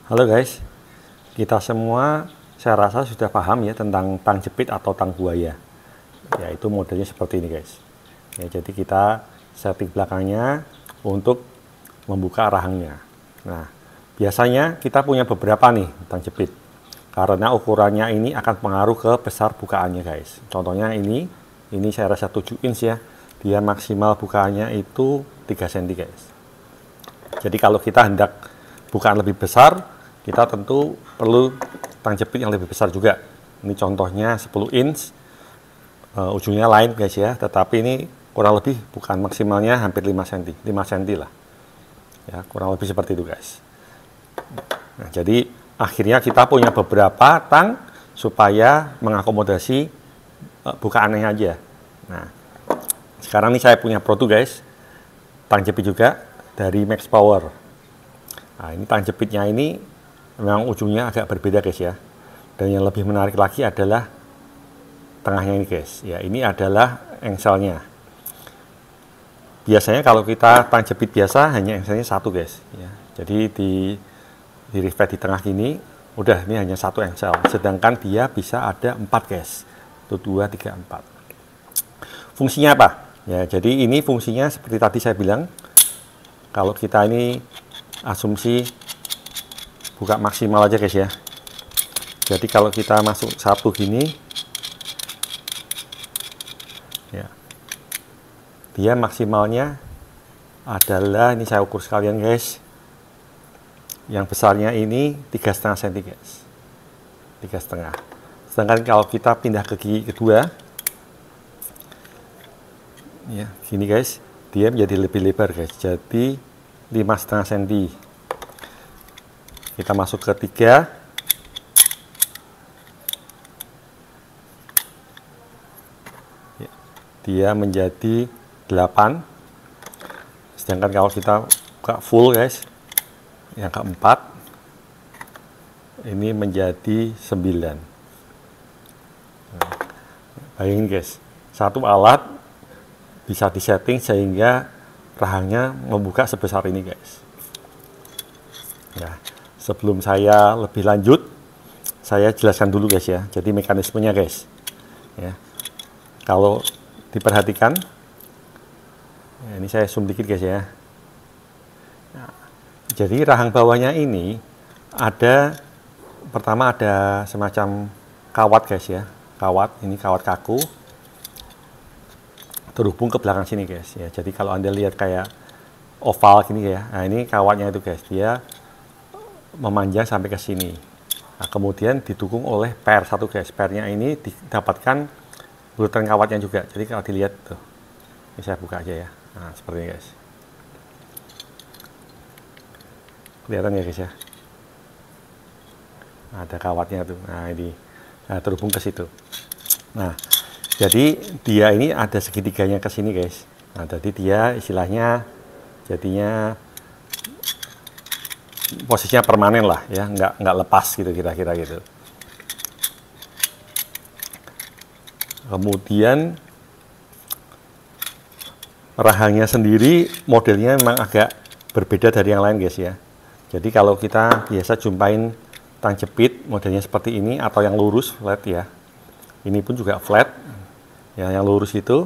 Halo guys, kita semua saya rasa sudah paham ya tentang tang jepit atau tang buaya. Yaitu modelnya seperti ini guys. Ya, jadi kita setting belakangnya untuk membuka rahangnya. Nah, biasanya kita punya beberapa nih tang jepit. Karena ukurannya ini akan pengaruh ke besar bukaannya guys. Contohnya ini saya rasa 7 inch ya. Dia maksimal bukaannya itu 3 cm guys. Jadi kalau kita hendak bukaan lebih besar, kita tentu perlu tang jepit yang lebih besar juga. Ini contohnya 10 inch, ujungnya lain guys ya, tetapi ini kurang lebih bukan maksimalnya hampir 5 cm, 5 cm lah. Ya, kurang lebih seperti itu guys. Nah, jadi akhirnya kita punya beberapa tang supaya mengakomodasi bukaannya aja. Nah, sekarang ini saya punya produk guys, tang jepit juga dari Max Power. Nah, ini tang jepitnya ini memang ujungnya agak berbeda guys ya. Dan yang lebih menarik lagi adalah tengahnya ini guys. Ya, ini adalah engselnya. Biasanya kalau kita tang jepit biasa hanya engselnya satu guys. Ya, jadi di rivet di tengah gini, udah ini hanya satu engsel. Sedangkan dia bisa ada 4 guys. Itu 2, 3, 4. Fungsinya apa? Ya, jadi ini fungsinya seperti tadi saya bilang. Kalau kita ini asumsi buka maksimal aja guys ya. Jadi kalau kita masuk satu gini ya, dia maksimalnya adalah, ini saya ukur sekalian guys, yang besarnya ini 3,5 cm guys, 3,5. Sedangkan kalau kita pindah ke gigi kedua ya, gini guys, dia menjadi lebih lebar guys, jadi 5,5 cm. Kita masuk ke 3. Ya, dia menjadi 8. Sedangkan kalau kita buka full guys, yang keempat, ini menjadi 9. Nah, bayangin guys, satu alat bisa disetting sehingga rahangnya membuka sebesar ini guys. Nah, sebelum saya lebih lanjut, saya jelaskan dulu guys ya. Jadi mekanismenya guys. Ya. Kalau diperhatikan, ya, ini saya zoom dikit guys ya. Nah, jadi rahang bawahnya ini pertama ada semacam kawat guys ya. Kawat, ini kawat kaku. Terhubung ke belakang sini guys ya. Jadi kalau Anda lihat kayak oval gini ya. Nah, ini kawatnya itu guys. Dia memanjang sampai ke sini. Nah, kemudian didukung oleh per satu guys. Pernya ini didapatkan urutan kawatnya juga. Jadi kalau dilihat tuh, ini saya buka aja ya. Nah, seperti ini guys. Kelihatan ya guys ya. Nah, ada kawatnya tuh. Nah, ini terhubung ke situ. Nah, jadi dia ini ada segitiganya ke sini guys. Nah, jadi dia istilahnya jadinya posisinya permanen lah ya, nggak lepas gitu kira-kira gitu. Kemudian rahangnya sendiri modelnya memang agak berbeda dari yang lain guys ya. Jadi kalau kita biasa jumpain tang jepit modelnya seperti ini atau yang lurus flat ya, ini pun juga flat ya, yang lurus itu.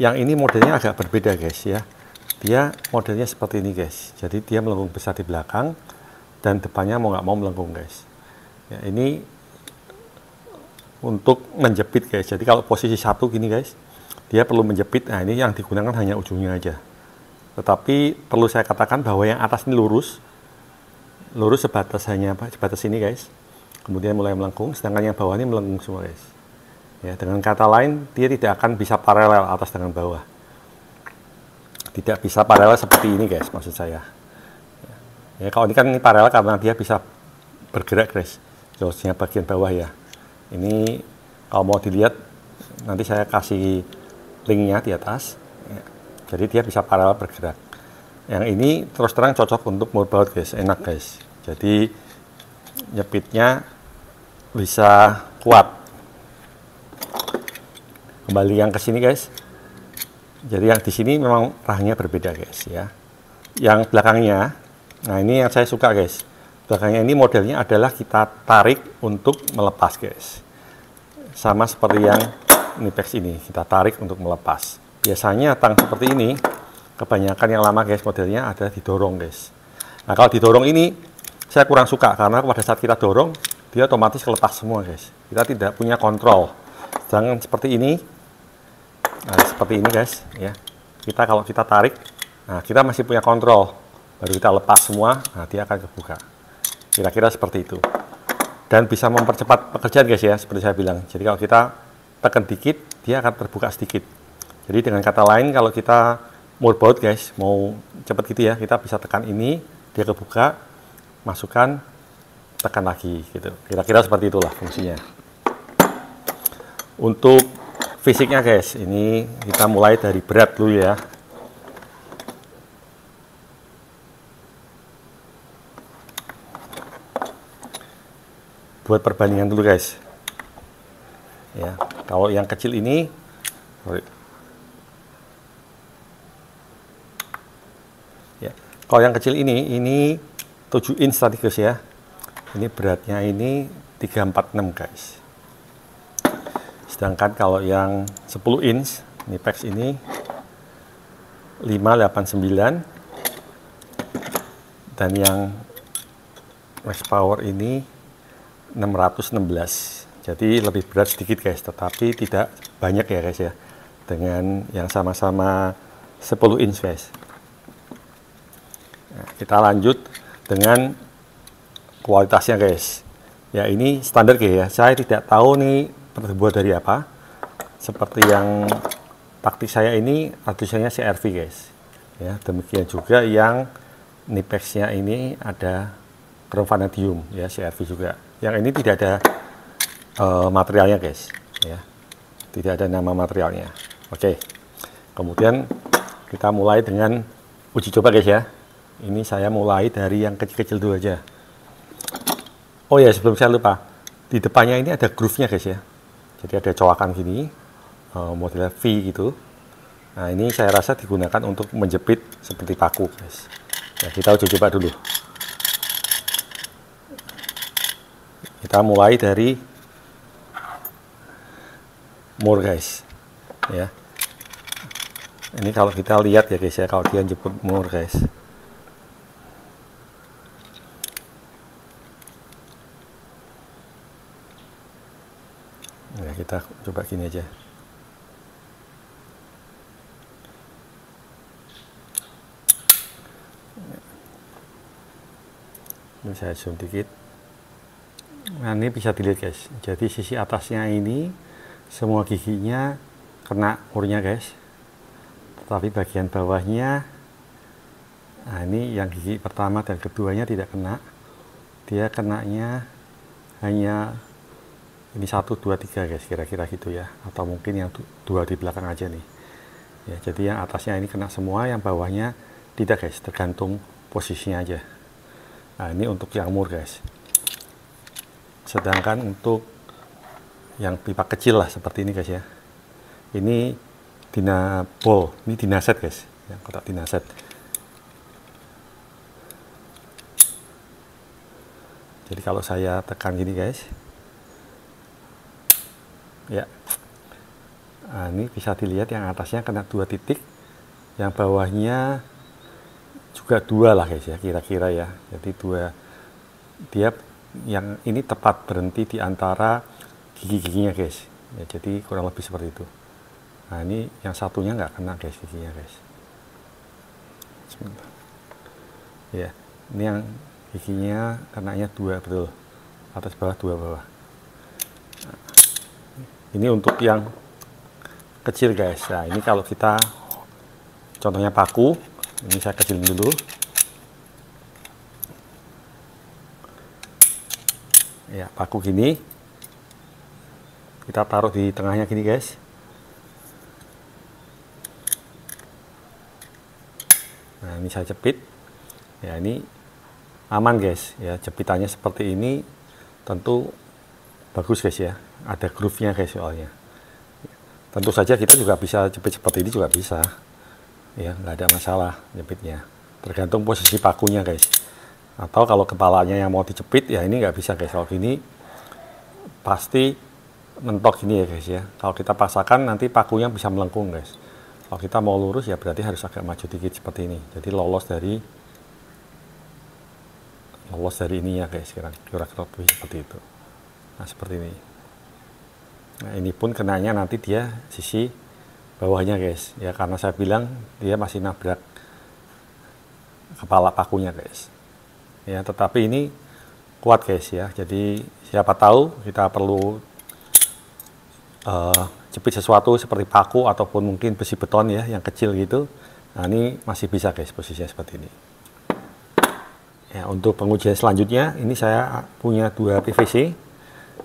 Yang ini modelnya agak berbeda guys ya. Dia modelnya seperti ini guys. Jadi dia melengkung besar di belakang dan depannya mau nggak mau melengkung guys. Ya, ini untuk menjepit guys. Jadi kalau posisi satu gini guys, dia perlu menjepit. Nah, ini yang digunakan hanya ujungnya aja. Tetapi perlu saya katakan bahwa yang atas ini lurus sebatas ini guys. Kemudian mulai melengkung, sedangkan yang bawah ini melengkung semua guys. Ya, dengan kata lain, dia tidak akan bisa paralel atas dengan bawah. Tidak bisa paralel seperti ini guys, maksud saya. Ya, kalau ini kan ini paralel karena dia bisa bergerak guys, jauhnya bagian bawah ya. Ini kalau mau dilihat nanti saya kasih linknya di atas. Ya, jadi dia bisa paralel bergerak. Yang ini terus terang cocok untuk motorboat guys, enak guys. Jadi nyepitnya bisa kuat. Kembali yang ke sini guys. Jadi yang di sini memang rahangnya berbeda guys ya. Yang belakangnya, nah ini yang saya suka guys. belakangnya ini modelnya adalah kita tarik untuk melepas guys. Sama seperti yang Knipex ini, kita tarik untuk melepas. Biasanya tang seperti ini, kebanyakan yang lama guys modelnya adalah didorong guys. Nah kalau didorong ini, saya kurang suka karena pada saat kita dorong, dia otomatis lepas semua guys. Kita tidak punya kontrol. Jangan seperti ini, nah seperti ini guys ya. Kalau kita tarik, nah kita masih punya kontrol. Baru kita lepas semua, nah dia akan kebuka. Kira-kira seperti itu. Dan bisa mempercepat pekerjaan guys ya, seperti saya bilang. Jadi kalau kita tekan dikit, dia akan terbuka sedikit. Jadi dengan kata lain, kalau kita more baut guys, mau cepat gitu ya, kita bisa tekan ini, dia kebuka, masukkan, tekan lagi gitu. Kira-kira seperti itulah fungsinya. Untuk fisiknya guys, ini kita mulai dari berat dulu ya. Buat perbandingan dulu guys ya, kalau yang kecil ini ya, kalau yang kecil ini 7 inch tadi guys ya, ini beratnya ini 346 guys. Sedangkan kalau yang 10 inch Knipex ini 589, dan yang max power ini 616. Jadi lebih berat sedikit guys, tetapi tidak banyak ya guys ya, dengan yang sama-sama 10 inch guys. Nah, kita lanjut dengan kualitasnya guys ya. Ini standar guys ya, saya tidak tahu nih terbuat dari apa. Seperti yang taktik saya ini ratusannya CRV guys ya. Demikian juga yang Knipex nya ini ada chrome vanadium ya, CRV juga. Yang ini tidak ada materialnya guys ya, tidak ada nama materialnya. Oke, kemudian kita mulai dengan uji coba guys ya. Ini saya mulai dari yang kecil-kecil dulu aja. Oh ya, sebelum saya lupa, di depannya ini ada groove-nya guys ya. Jadi ada coakan gini, modelnya V gitu. Nah ini saya rasa digunakan untuk menjepit seperti paku guys ya. Kita uji coba dulu. Kita mulai dari mur guys ya. Ini kalau kita lihat ya guys ya, kalau dia jeput mur guys. Nah, kita coba gini aja. Ini saya zoom dikit. Nah ini bisa dilihat guys, jadi sisi atasnya ini semua giginya kena murnya guys, tetapi bagian bawahnya, nah ini yang gigi pertama dan keduanya tidak kena, dia kenanya hanya ini 1, 2, 3 guys, kira-kira gitu ya, atau mungkin yang 2 di belakang aja nih ya. Jadi yang atasnya ini kena semua, yang bawahnya tidak guys, tergantung posisinya aja. Nah ini untuk yang mur guys. Sedangkan untuk yang pipa kecil lah seperti ini guys ya, ini Dynaball, ini Dynaset guys, yang kotak Dynaset. Jadi kalau saya tekan gini guys ya, nah, ini bisa dilihat yang atasnya kena 2 titik, yang bawahnya juga 2 lah guys ya, kira-kira ya. Jadi 2, dia yang ini tepat berhenti di antara gigi-giginya guys ya, jadi kurang lebih seperti itu. Nah ini yang satunya nggak kena guys giginya guys. Sebentar ya, ini yang giginya kenanya 2 betul, atas bawah 2 bawah. Nah, ini untuk yang kecil guys. Nah ini kalau kita contohnya paku, ini saya kecilin dulu ya, paku gini kita taruh di tengahnya gini guys. Nah ini saya jepit ya, ini aman guys ya, jepitannya seperti ini tentu bagus guys ya, ada groove-nya guys soalnya. Tentu saja kita juga bisa jepit seperti ini juga bisa ya, nggak ada masalah jepitnya, tergantung posisi pakunya guys. Atau kalau kepalanya yang mau dijepit, ya ini nggak bisa guys. Kalau gini pasti mentok gini ya guys ya. Kalau kita paksakan nanti pakunya bisa melengkung guys. Kalau kita mau lurus ya berarti harus agak maju dikit seperti ini. Jadi lolos dari ini ya guys, kira-kira seperti itu. Nah seperti ini. Nah ini pun kenanya nanti dia sisi bawahnya guys ya, karena saya bilang dia masih nabrak kepala pakunya guys ya. Tetapi ini kuat guys ya, jadi siapa tahu kita perlu jepit sesuatu seperti paku ataupun mungkin besi beton ya yang kecil gitu. Nah ini masih bisa guys posisinya seperti ini ya. Untuk pengujian selanjutnya ini saya punya 2 PVC,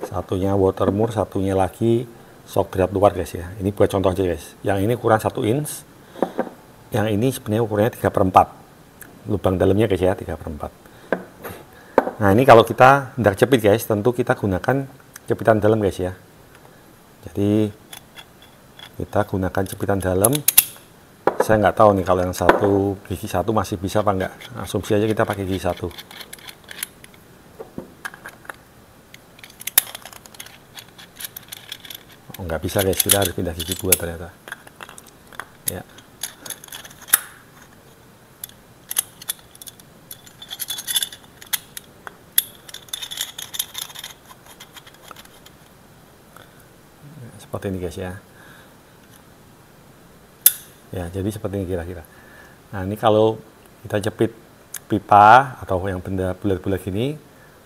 satunya watermur, satunya lagi shock grab luar guys ya. Ini buat contoh aja guys. Yang ini ukuran 1 inch, yang ini sebenarnya ukurannya 3/4 lubang dalamnya guys ya, 3/4. Nah ini kalau kita hendak jepit guys, tentu kita gunakan jepitan dalam guys ya. Jadi kita gunakan jepitan dalam. Saya nggak tahu nih kalau yang gigi satu masih bisa apa enggak. Asumsi aja kita pakai gigi 1. Oh, nggak bisa guys, kita harus pindah gigi 2 ternyata ya. Seperti ini guys ya. Ya jadi seperti ini kira-kira. Nah ini kalau kita jepit pipa atau yang benda bulat-bulat gini,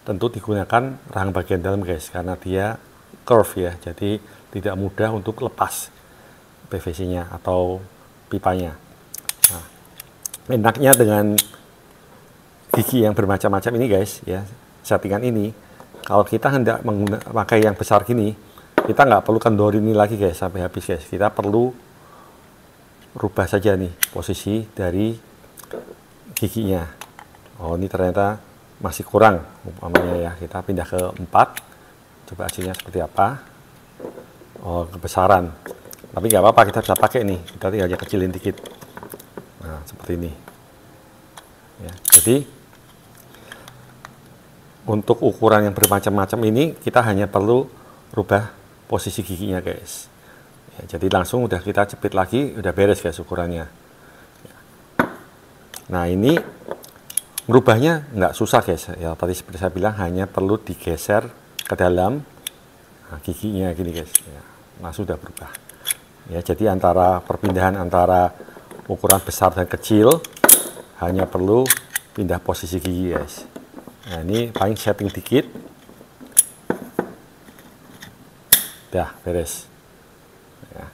tentu digunakan rahang bagian dalam guys, karena dia curve ya, jadi tidak mudah untuk lepas PVC-nya atau pipanya. Nah, enaknya dengan gigi yang bermacam-macam ini guys ya, settingan ini, kalau kita hendak memakai yang besar gini, kita nggak perlu kendor ini lagi guys sampai habis guys. Kita perlu rubah saja nih posisi dari giginya. Oh ini ternyata masih kurang umpamanya ya, kita pindah ke 4. Coba hasilnya seperti apa. Oh kebesaran, tapi nggak apa-apa, kita bisa pakai nih, kita tinggal kecilin dikit. Nah seperti ini ya. Jadi untuk ukuran yang bermacam-macam ini kita hanya perlu rubah posisi giginya guys ya, jadi langsung udah kita jepit lagi, udah beres guys ukurannya ya. Nah ini merubahnya nggak susah guys ya, tadi seperti saya bilang hanya perlu digeser ke dalam. Nah, giginya gini guys ya, langsung sudah berubah ya. Jadi antara perpindahan antara ukuran besar dan kecil hanya perlu pindah posisi gigi guys. Nah ini paling setting dikit, dah beres ya.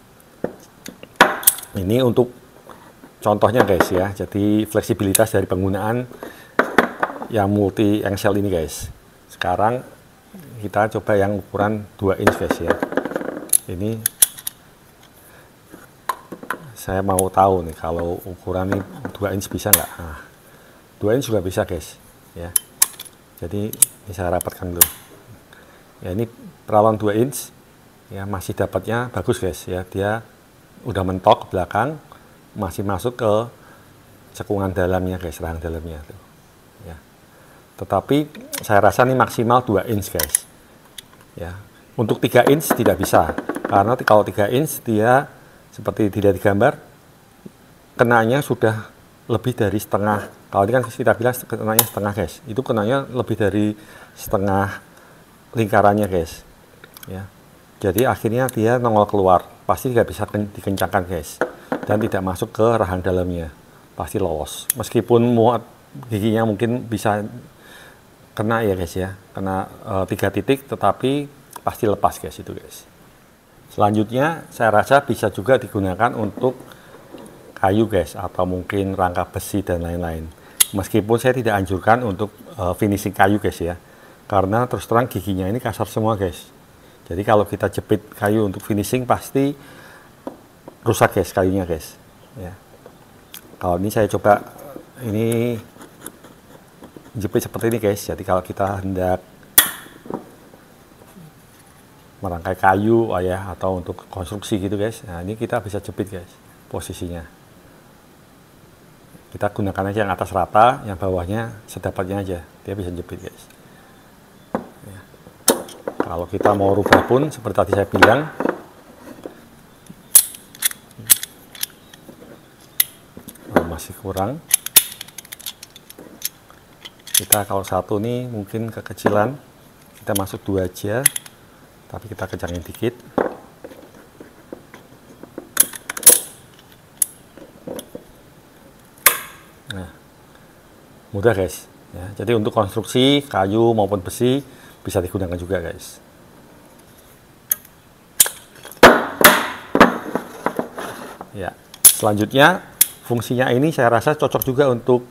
Ini untuk contohnya guys ya, jadi fleksibilitas dari penggunaan yang multi engsel ini guys. Sekarang kita coba yang ukuran 2 inch guys ya. Ini saya mau tahu nih kalau ukuran ini 2 inch bisa nggak. Nah, 2 inch juga bisa guys ya. Jadi ini saya rapatkan dulu ya. Ini perawan 2 inch ya, masih dapatnya bagus guys ya, dia udah mentok ke belakang, masih masuk ke cekungan dalamnya guys, rahang dalamnya tuh ya. Tetapi saya rasa ini maksimal 2 inch guys ya. Untuk 3 inch tidak bisa, karena kalau 3 inch dia seperti tidak digambar, kenanya sudah lebih dari setengah. Kalau ini kan kita bilang kenanya setengah guys, itu kenanya lebih dari setengah lingkarannya guys ya. Jadi akhirnya dia nongol keluar, pasti tidak bisa dikencangkan guys, dan tidak masuk ke rahang dalamnya, pasti lolos. Meskipun muat giginya mungkin bisa kena ya guys ya, kena 3 titik, tetapi pasti lepas guys itu guys. Selanjutnya saya rasa bisa juga digunakan untuk kayu guys, atau mungkin rangka besi dan lain-lain. Meskipun saya tidak anjurkan untuk finishing kayu guys ya, karena terus terang giginya ini kasar semua guys. Jadi kalau kita jepit kayu untuk finishing pasti rusak guys kayunya guys ya. Kalau ini saya coba ini jepit seperti ini guys. Jadi kalau kita hendak merangkai kayu ya, atau untuk konstruksi gitu guys, nah ini kita bisa jepit guys posisinya Kita gunakan aja yang atas rata, yang bawahnya sedapatnya aja, dia bisa jepit guys. Ya. Kalau kita mau rubah pun seperti tadi saya bilang, masih kurang. Kita kalau satu nih mungkin kekecilan, kita masuk 2 aja, tapi kita kencangin dikit. Nah, mudah guys. Ya, jadi untuk konstruksi kayu maupun besi bisa digunakan juga guys. Ya, selanjutnya fungsinya ini saya rasa cocok juga untuk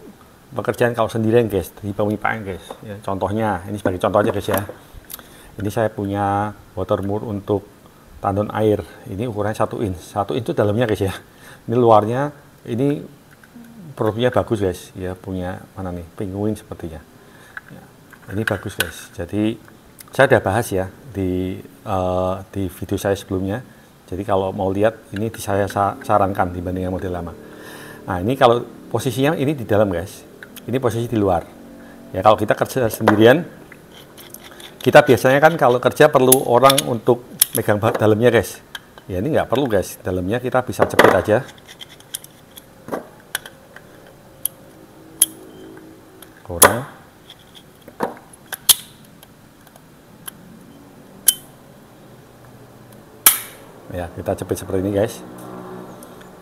pekerjaan kalau sendirian guys, di pemipaan guys. Ya, contohnya, ini sebagai contoh aja guys ya. Ini saya punya water moor untuk tandon air. Ini ukurannya 1 inch. 1 inch itu dalamnya guys ya. Ini luarnya, ini produknya bagus guys, ya punya mana nih, Penguin sepertinya. Ya, ini bagus guys. Jadi saya udah bahas ya di video saya sebelumnya. Jadi kalau mau lihat ini saya sarankan dibanding yang model lama. Nah ini kalau posisinya ini di dalam guys, ini posisi di luar. Ya kalau kita kerja sendirian, kita biasanya kan kalau kerja perlu orang untuk megang dalamnya guys. Ya ini nggak perlu guys, dalamnya kita bisa jepit aja. Kurang. Ya, kita jepit seperti ini guys.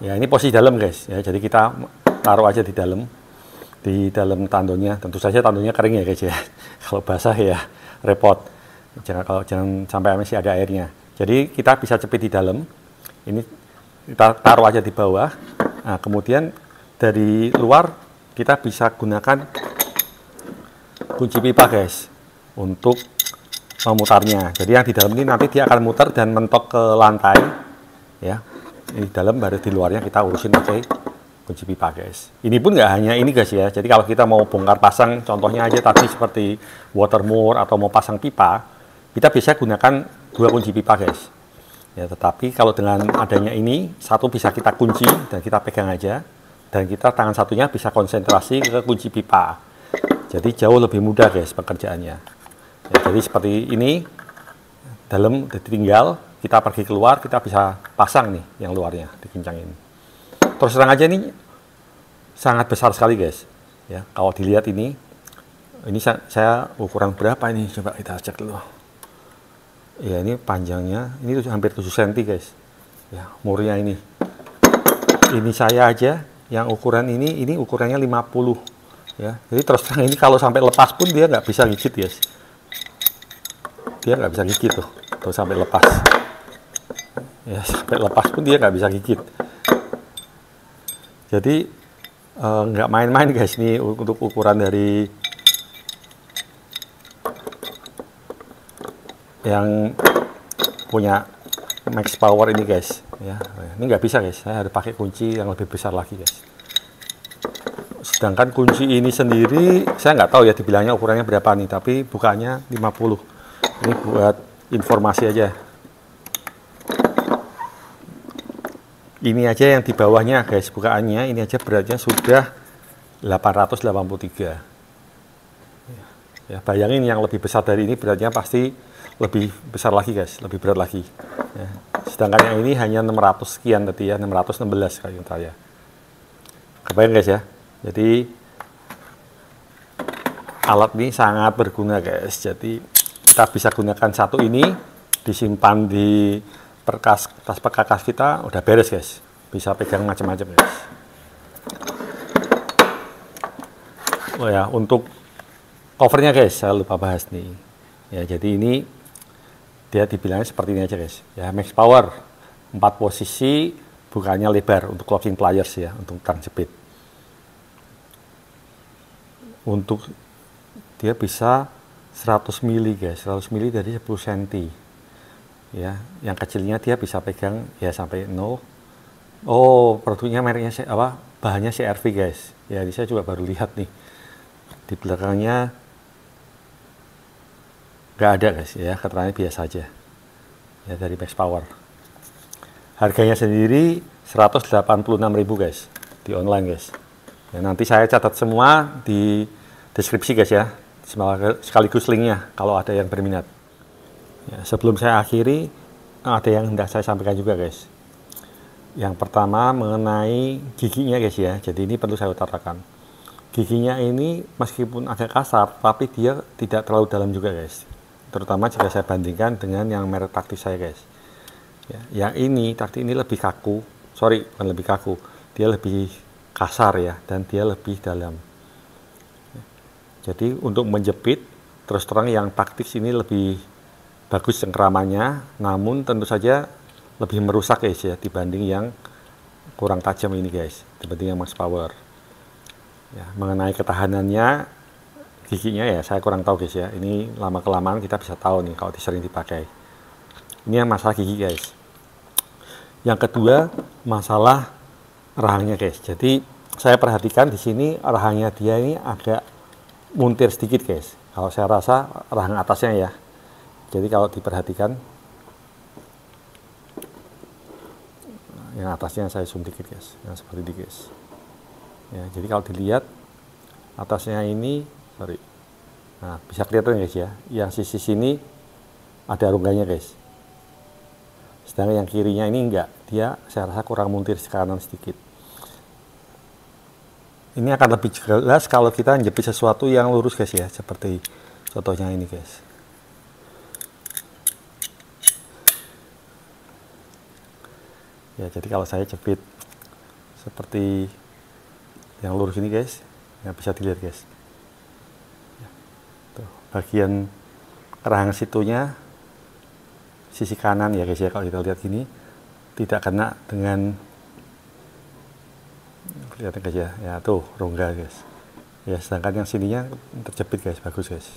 Ya, ini posisi dalam guys. Ya, jadi kita taruh aja di dalam tandonnya. Tentu saja tandonnya kering ya guys ya. Kalau basah ya repot. Jangan sampai masih ada airnya. Jadi kita bisa jepit di dalam. Ini kita taruh aja di bawah. Nah, kemudian dari luar kita bisa gunakan kunci pipa guys untuk memutarnya. Jadi yang di dalam ini nanti dia akan muter dan mentok ke lantai ya. Ini di dalam, baru di luarnya kita urusin pakai kunci pipa guys. Ini pun nggak hanya ini guys ya. Jadi kalau kita mau bongkar pasang, contohnya aja tadi seperti water moor atau mau pasang pipa, kita bisa gunakan 2 kunci pipa guys. Ya, tetapi kalau dengan adanya ini, satu bisa kita kunci dan kita pegang aja, dan kita tangan satunya bisa konsentrasi ke kunci pipa. Jadi jauh lebih mudah guys pekerjaannya. Ya, jadi seperti ini, dalam ditinggal, kita pergi keluar, kita bisa pasang nih yang luarnya, dikencangin. Terus terang aja ini sangat besar sekali guys. Ya, kalau dilihat ini saya ukuran berapa ini? Coba kita cek dulu. Ya ini panjangnya, ini hampir 7 cm guys. Ya, murnya ini. Ini saya aja yang ukuran ini ukurannya 50. Ya, jadi terus terang ini kalau sampai lepas pun dia nggak bisa gigit guys. Dia nggak bisa gigit tuh sampai lepas. Ya sampai lepas pun dia nggak bisa gigit. Jadi nggak main-main guys nih untuk ukuran dari yang punya max power ini guys. Ya, ini nggak bisa guys. Saya harus pakai kunci yang lebih besar lagi guys. Sedangkan kunci ini sendiri, saya nggak tahu ya dibilangnya ukurannya berapa nih, tapi bukannya 50. Ini buat informasi aja. Ini aja yang di bawahnya guys, bukaannya, ini aja beratnya sudah 883. Ya, bayangin yang lebih besar dari ini beratnya pasti lebih besar lagi guys, lebih berat lagi. Ya. Sedangkan yang ini hanya 600 sekian tadi ya, 616 kayak saya. Kebayang guys ya. Jadi alat ini sangat berguna guys. Jadi kita bisa gunakan satu ini, disimpan di tas perkakas kita, udah beres guys. Bisa pegang macam-macam guys. Oh ya, untuk covernya guys, saya lupa bahas nih. Ya, jadi ini dia dibilangnya seperti ini aja guys. Ya, max power 4 posisi, bukannya lebar untuk locking pliers ya, untuk tang jepit. Untuk dia bisa 100 mili guys, 100 mili dari 10 cm. Ya, yang kecilnya dia bisa pegang ya sampai 0. Oh, produknya mereknya apa? Bahannya CRV guys. Ya, ini saya juga baru lihat nih. Di belakangnya nggak ada guys ya, keterangannya biasa aja. Ya, dari Max Power. Harganya sendiri 186.000 guys di online guys. Ya, nanti saya catat semua di deskripsi guys ya, sekaligus linknya kalau ada yang berminat. Ya, sebelum saya akhiri, ada yang hendak saya sampaikan juga guys. Yang pertama mengenai giginya guys ya, jadi ini perlu saya utarakan. Giginya ini meskipun agak kasar, tapi dia tidak terlalu dalam juga guys. Terutama jika saya bandingkan dengan yang merek taktis saya guys. Ya, yang ini taktis ini lebih kaku, bukan lebih kaku, dia lebih kasar ya, dan dia lebih dalam. Jadi untuk menjepit, terus terang yang taktis ini lebih bagus cengkramannya, namun tentu saja lebih merusak guys ya, dibanding yang kurang tajam ini guys, dibanding yang Max Power. Ya, mengenai ketahanannya, giginya ya saya kurang tahu guys ya, ini lama kelamaan kita bisa tahu nih kalau sering dipakai. Ini yang masalah gigi guys. Yang kedua, masalah rahangnya guys. Jadi saya perhatikan di sini rahangnya dia ini agak muntir sedikit guys. Kalau saya rasa rahang atasnya ya. Jadi kalau diperhatikan, yang atasnya saya zoom dikit guys, yang seperti ini guys. Ya, jadi kalau dilihat atasnya ini, nah bisa kelihatan guys ya. Yang sisi sini ada rongganya guys. Sedangkan yang kirinya ini enggak, dia saya rasa kurang muntir ke kanan sedikit. Ini akan lebih jelas kalau kita menjepit sesuatu yang lurus guys ya, seperti contohnya ini guys. Ya, jadi kalau saya jepit seperti yang lurus ini guys, ya bisa dilihat guys. Ya, tuh, bagian rahang situnya sisi kanan ya guys ya, kalau kita lihat gini tidak kena dengan, kelihatan guys ya, tuh rongga guys ya, sedangkan yang sininya terjepit guys, bagus guys.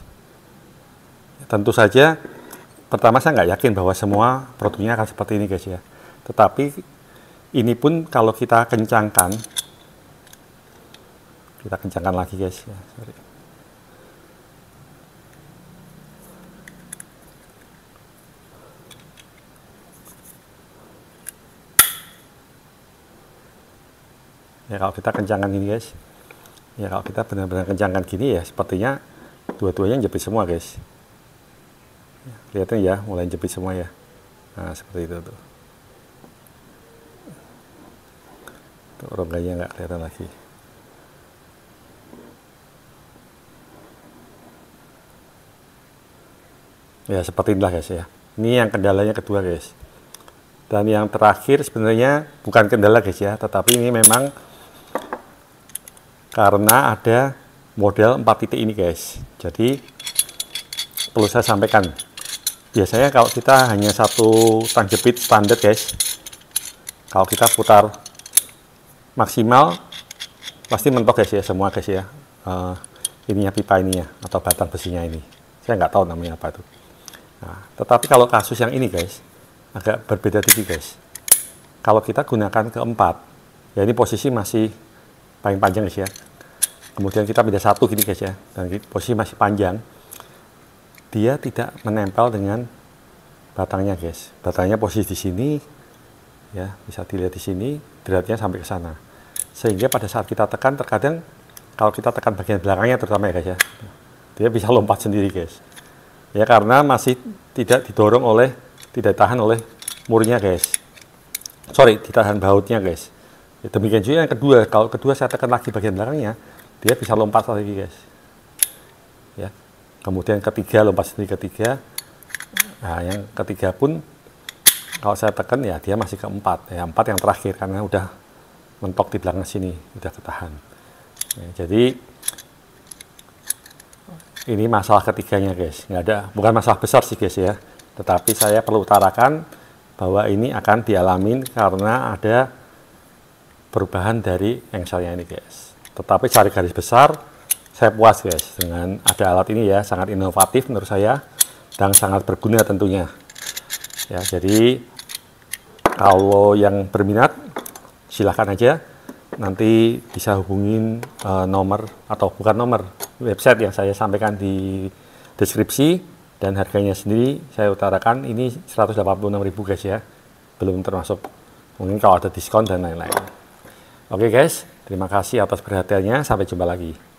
Ya, tentu saja pertama saya nggak yakin bahwa semua produknya akan seperti ini guys ya, tetapi ini pun kalau kita kencangkan lagi guys ya, ya kalau kita kencangkan gini guys, ya kalau kita benar-benar kencangkan gini ya, sepertinya dua-duanya jepit semua guys. Ya, kelihatan ya, mulai jepit semua ya. Nah seperti itu tuh. Tuh rongganya nggak kelihatan lagi. Ya seperti inilah guys ya. Ini yang kendalanya kedua guys. Dan yang terakhir sebenarnya bukan kendala guys ya, tetapi ini memang karena ada model 4 titik ini guys. Jadi perlu saya sampaikan, biasanya kalau kita hanya satu tang jepit standar guys, kalau kita putar maksimal pasti mentok guys ya, semua guys ya, ininya pipa ininya atau batang besinya ini, saya nggak tahu namanya apa itu. Nah, tetapi kalau kasus yang ini guys agak berbeda tipis guys. Kalau kita gunakan keempat, ya ini posisi masih paling panjang guys ya, kemudian kita pindah satu gini guys ya, dan posisi masih panjang, dia tidak menempel dengan batangnya guys. Batangnya posisi di sini ya, bisa dilihat di sini, derajatnya sampai ke sana, sehingga pada saat kita tekan, terkadang kalau kita tekan bagian belakangnya terutama ya guys ya, dia bisa lompat sendiri guys ya, karena masih tidak didorong oleh, tidak tahan oleh murnya guys, ditahan bautnya guys. Ya, demikian juga yang kedua, kalau kedua saya tekan lagi bagian belakangnya, dia bisa lompat lagi guys ya. Kemudian ketiga, lompat sendiri ketiga. Nah yang ketiga pun kalau saya tekan ya dia masih keempat ya, empat yang terakhir karena udah mentok di belakang sini, udah ketahan ya. Jadi ini masalah ketiganya guys, nggak ada, bukan masalah besar sih guys ya, tetapi saya perlu utarakan bahwa ini akan dialamin karena ada perubahan dari engselnya ini guys. Tetapi cari garis besar, saya puas guys dengan ada alat ini ya, sangat inovatif menurut saya dan sangat berguna tentunya ya. Jadi kalau yang berminat silahkan aja, nanti bisa hubungin nomor, atau bukan nomor, website yang saya sampaikan di deskripsi, dan harganya sendiri saya utarakan ini 186.000 guys ya, belum termasuk mungkin kalau ada diskon dan lain-lain. Oke guys, Terima kasih atas perhatiannya, sampai jumpa lagi.